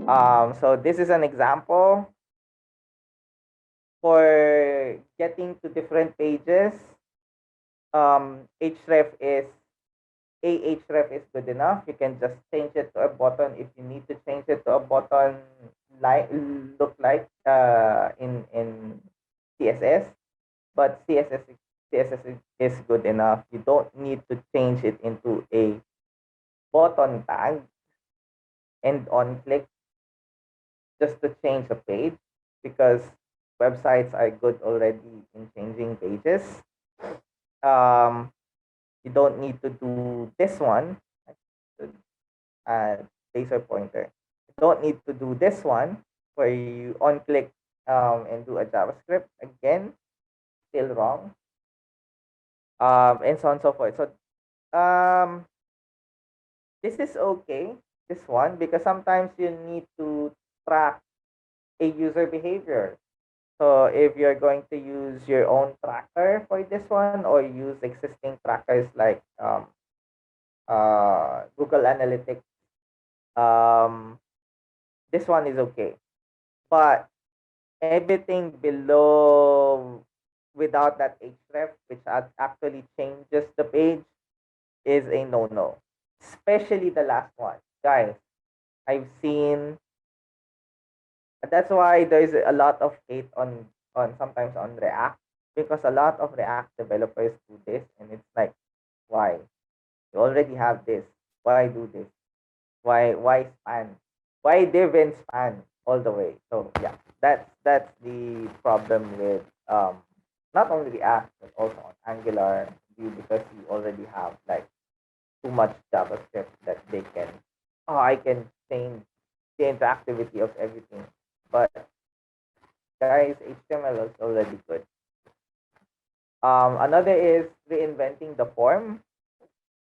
So this is an example for getting to different pages. href is ahref is good enough. You can just change it to a button if you need to change it to a button like look like in css, but css is good enough. You don't need to change it into a button tag and on click just to change a page, because websites are good already in changing pages. um you don't need to do this one. uh Laser pointer, you don't need to do this one where you on click and do a javascript again, still wrong. And so on and so forth. So um this is okay, this one, because sometimes you need to track a user behavior. So if you're going to use your own tracker for this one, or use existing trackers like Google Analytics, um, this one is okay. But everything below without that href, which actually changes the page, is a no-no. Especially the last one, guys. I've seen. That's why there's a lot of hate on sometimes on React, because a lot of React developers do this, and it's like, why? You already have this. Why do this? Why span? Why div and span all the way? So yeah, that's the problem with not only React but also on Angular Vue, because you already have like too much JavaScript that they can. Oh, I can change the interactivity of everything, but guys, HTML is already good. Another is reinventing the form.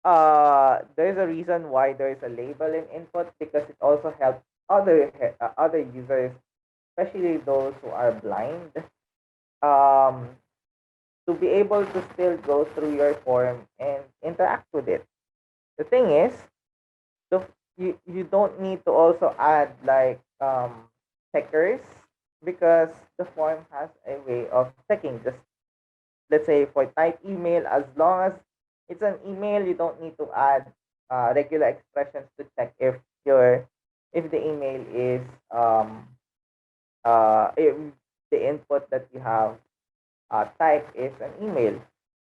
There's a reason why there is a label in input, because it also helps other users, especially those who are blind, um, to be able to still go through your form and interact with it. The thing is, you don't need to also add like checkers, because the form has a way of checking. Just let's say for type email, as long as it's an email, you don't need to add regular expressions to check if the email is if the input that you have typed is an email.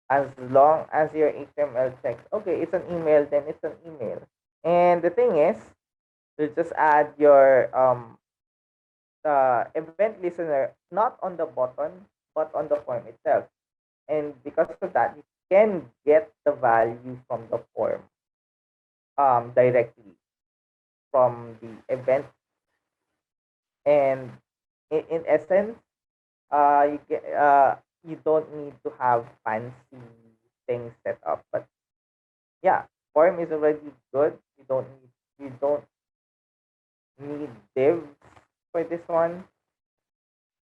As long as your HTML checks, okay, it's an email, then it's an email. And the thing is, you just add your event listener not on the button but on the form itself. And because of that, you can get the value from the form directly from the event. And in essence, you don't need to have fancy things set up. But yeah, form is already good. You don't need divs for this one.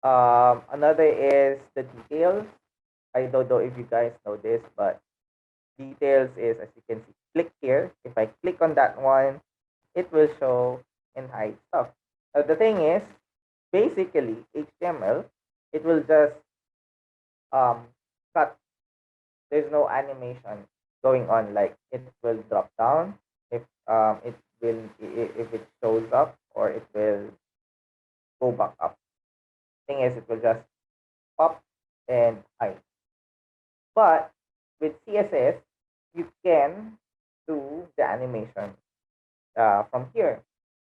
Another is the details. I don't know if you guys know this, but details is, as you can see, click here. If I click on that one, it will show and hide stuff. Now the thing is, basically HTML, it will just um cut. There's no animation going on. Like it will drop down if if it shows up, or it will go back up. Thing is, it will just pop and hide. But with CSS, you can do the animation from here.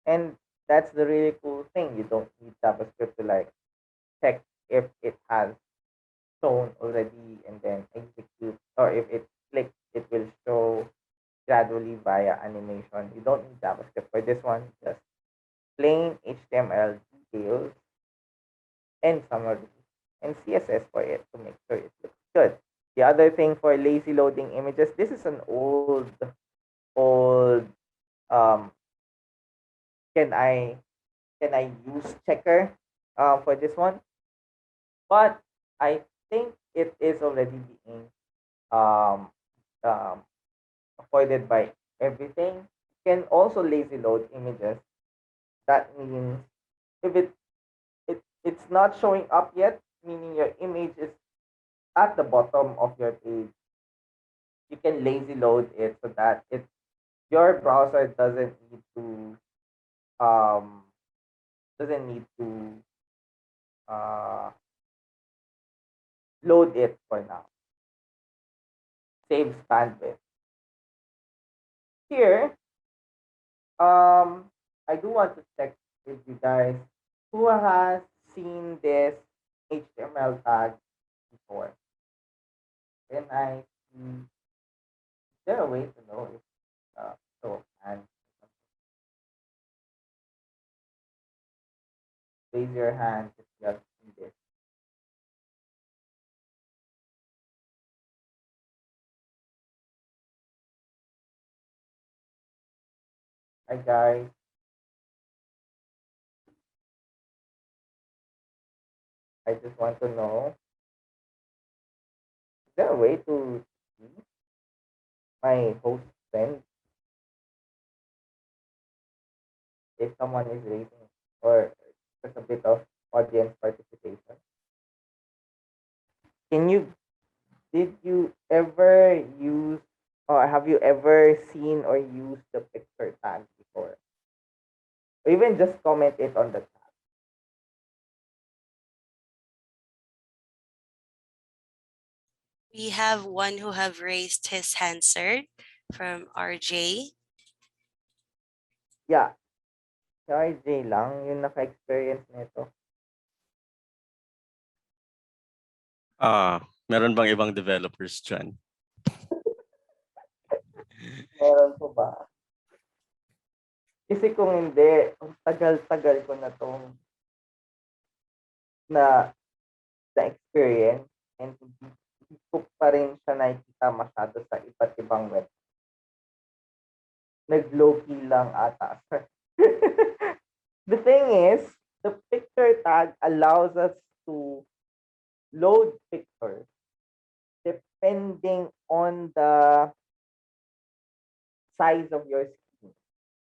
And that's the really cool thing. You don't need JavaScript to like check if it has shown already and then execute, or if it's clicked, it will show gradually via animation. You don't need JavaScript for this one, just plain HTML details and summary and CSS for it to make sure it looks good. The other thing for lazy loading images, this is an old um can I use checker for this one? But I think it is already being um, um, avoided by everything. You can also lazy load images that means if it's not showing up yet, meaning your image is at the bottom of your page, you can lazy load it so that your browser um doesn't need to uh load it for now. Saves bandwidth. Here, I do want to check with you guys who has seen this HTML tag before. Can I see? Is there a way to know if so and raise your hand if you have seen this? Hi guys, I just want to know. Is there a way to see my host friend if someone is raising or just a bit of audience participation? Can you Did you ever use or have you ever seen or used the picture tag before? Or even just comment it on the chat. We have one who have raised his hand, sir, from RJ. Yeah, si RJ lang yung naka-experience nito. Meron bang ibang developers dyan? Meron po ba? Kasi kung hindi, ang tagal-tagal ko na tong na experience and hindi ko pa rin siya nakikita masyado sa iba't ibang web. Nag-low-key lang ata. The thing is, the picture tag allows us to load pictures depending on the size of your screen.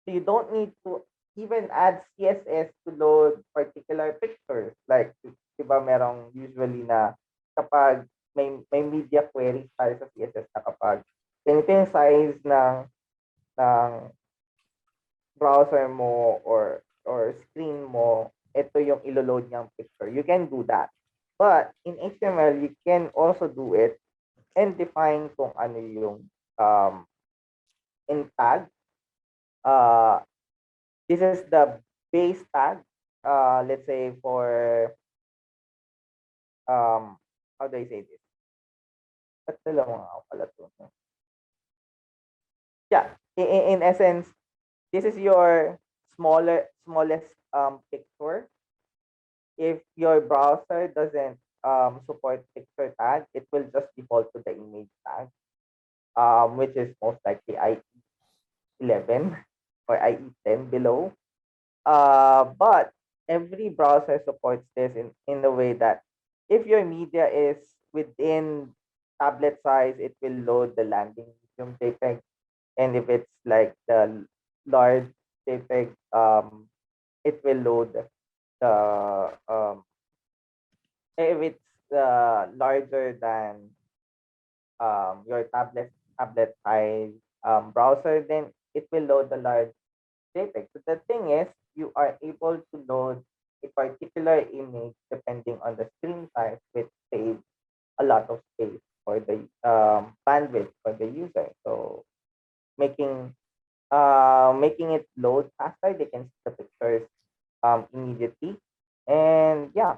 So you don't need to even add CSS to load particular pictures. Like, diba merong usually na kapag may media query tayo sa CSS na kapag ganito yung size ng browser mo or screen mo, ito yung ilo-load niyang picture. You can do that. But in HTML, you can also do it and define kung ano yung in tag. This is the base tag. Let's say for how do I say this? Yeah, in essence, this is your smallest picture. If your browser doesn't support picture tag, it will just default to the image tag, which is most likely IE11 or IE10 below. But every browser supports this in the way that if your media is within tablet size, it will load the landing medium JPEG. And if it's like the large JPEG, it will load the if it's larger than your tablet size browser, then it will load the large JPEG. So the thing is, you are able to load a particular image depending on the screen size, which saves a lot of space for the bandwidth for the user. So making making it load faster, they can see the pictures immediately. And yeah,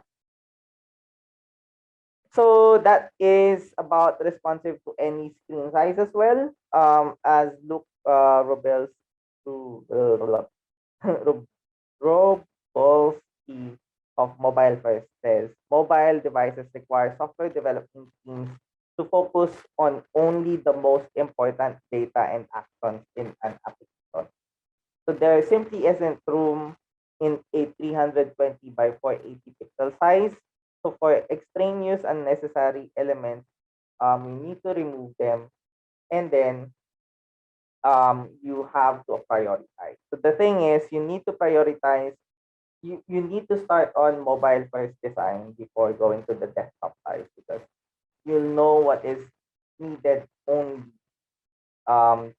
so that is about responsive to any screen size as well. As Luke Robels to Robolski of Mobile First says, mobile devices require software development teams to focus on only the most important data and actions in an application. So there simply isn't room in a 320 by 480 pixel size. So for extraneous unnecessary elements, you need to remove them and then you have to prioritize. So the thing is, you need to prioritize. You need to start on mobile first design before going to the desktop side, because you'll know what is needed only. Um,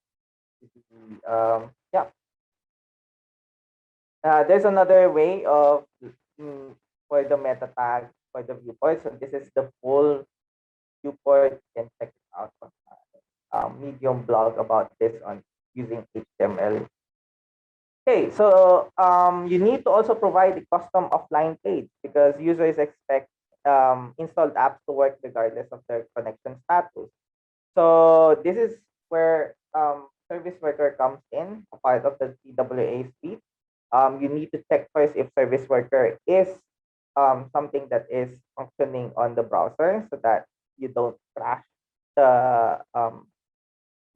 yeah. There's another way of mm, for the meta tag for the viewport. So this is the full viewport. You can check it out on Medium blog about this on using HTML. Okay, so you need to also provide a custom offline page, because users expect installed apps to work regardless of their connection status. So this is where service worker comes in, a part of the TWA suite. You need to check first if service worker is something that is functioning on the browser, so that you the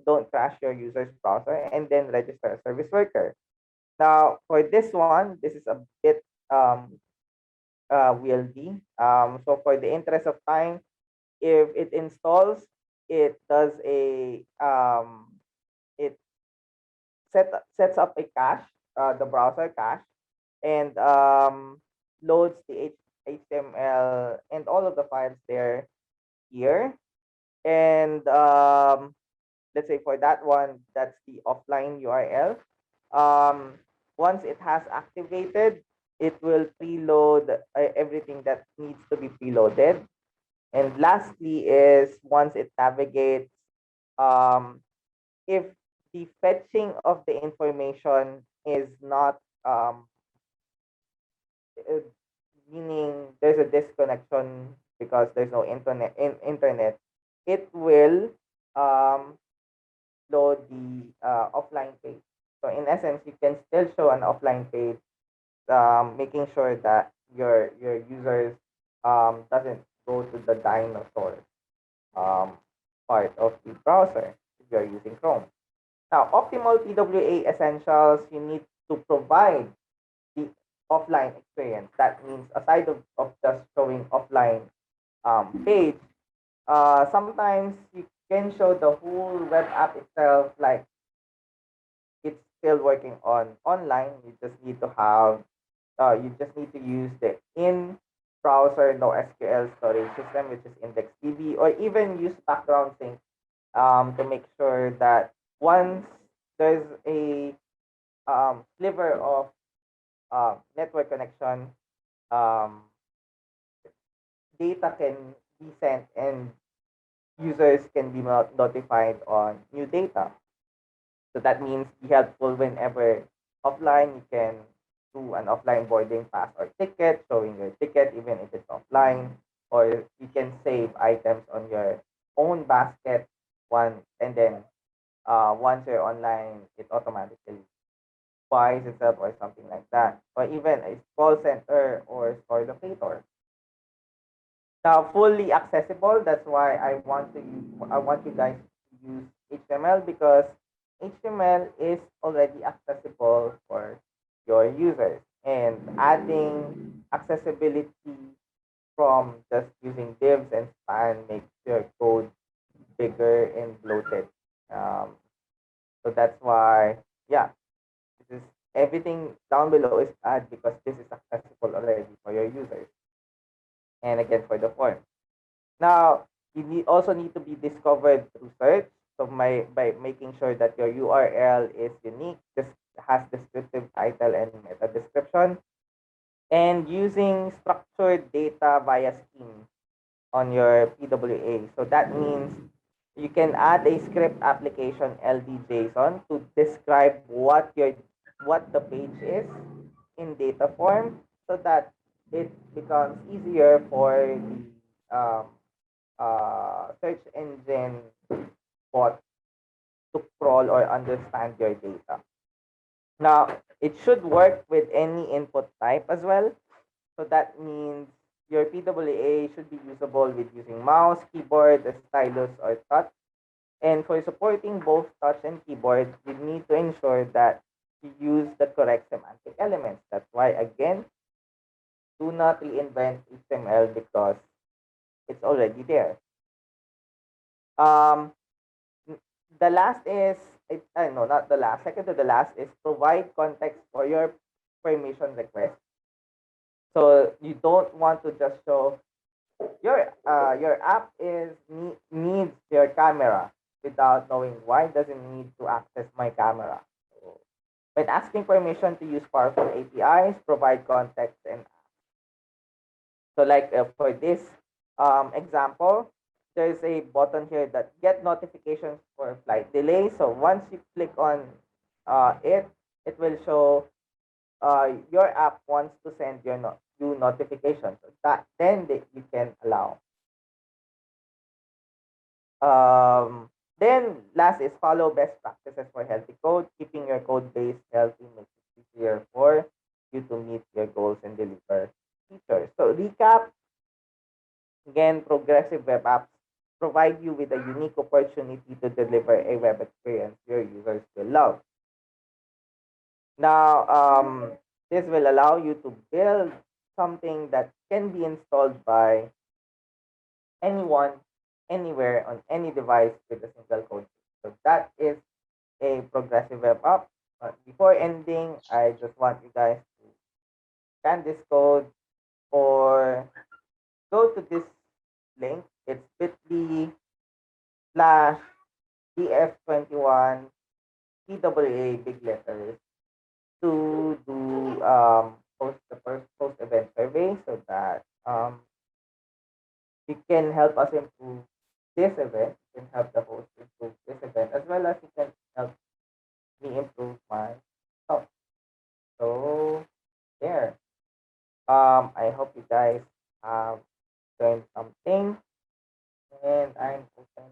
don't crash your user's browser, and then register a service worker. Now, for this one, this is a bit wieldy. So for the interest of time, if it installs, it does it sets up a cache, the browser cache, and loads the HTML and all of the files there here. And let's say for that one, that's the offline URL. Um, Once it has activated, it will preload everything that needs to be preloaded. And lastly is, once it navigates, um, if the fetching of the information is not uh, meaning there's a disconnection because there's no internet, it will um, load the offline page. So in essence, you can still show an offline page, making sure that your users doesn't go to the dinosaur um, part of the browser if you're using Chrome. Now, optimal PWA essentials, you need to provide the offline experience. That means aside of just showing offline page, sometimes you can show the whole web app itself, like it's still working on online. You just need to use the in browser NoSQL storage system, which is IndexedDB, or even use background sync to make sure that once there's a sliver of network connection, um, data can be sent and users can be notified on new data. So that means be helpful whenever offline, you can do an offline boarding pass or ticket, showing your ticket even if it's offline, or you can save items on your own basket one, and then once you're online, it automatically buys itself or something like that, or even a call center or store locator. Now, fully accessible. That's why I want you guys to use HTML, because HTML is already accessible for your users, and adding accessibility from just using divs and span makes your code bigger and bloated. Um, so that's why, yeah, this is everything down below is add, because this is accessible already for your users, and again for the form. Now, also need to be discovered through search. So by making sure that your URL is unique, this has descriptive title and meta description, and using structured data via scheme on your PWA. So that means you can add a script application LD JSON to describe what the page is in data form, so that it becomes easier for the search engine bot to crawl or understand your data. Now, it should work with any input type as well. So that means your PWA should be usable with using mouse, keyboard, a stylus, or touch. And for supporting both touch and keyboard, you need to ensure that you use the correct semantic elements. That's why, again, do not reinvent HTML, because it's already there. Um, the last is no, not the last. Second to the last is provide context for your permission request. So you don't want to just show your app needs your camera without knowing why does it need to access my camera. So when asking permission to use powerful APIs, provide context and so like for this example, there's a button here that get notifications for flight delay. So once you click on it will show your app wants to send you notifications. So that then you can allow. Then last is follow best practices for healthy code. Keeping your code base healthy makes it easier for you to meet your goals and deliver features. So recap again, progressive web apps provide you with a unique opportunity to deliver a web experience your users will love. Now, this will allow you to build something that can be installed by anyone, anywhere, on any device with a single code. So that is a progressive web app. But before ending, I just want you guys to scan this code or go to this link. It's bit.ly/df21 TAA big letters to do post the first post event survey so that you can help us improve this event. You can help the host improve this event as well as you can help me improve my stuff. So there. I hope you guys have learned something and I'm open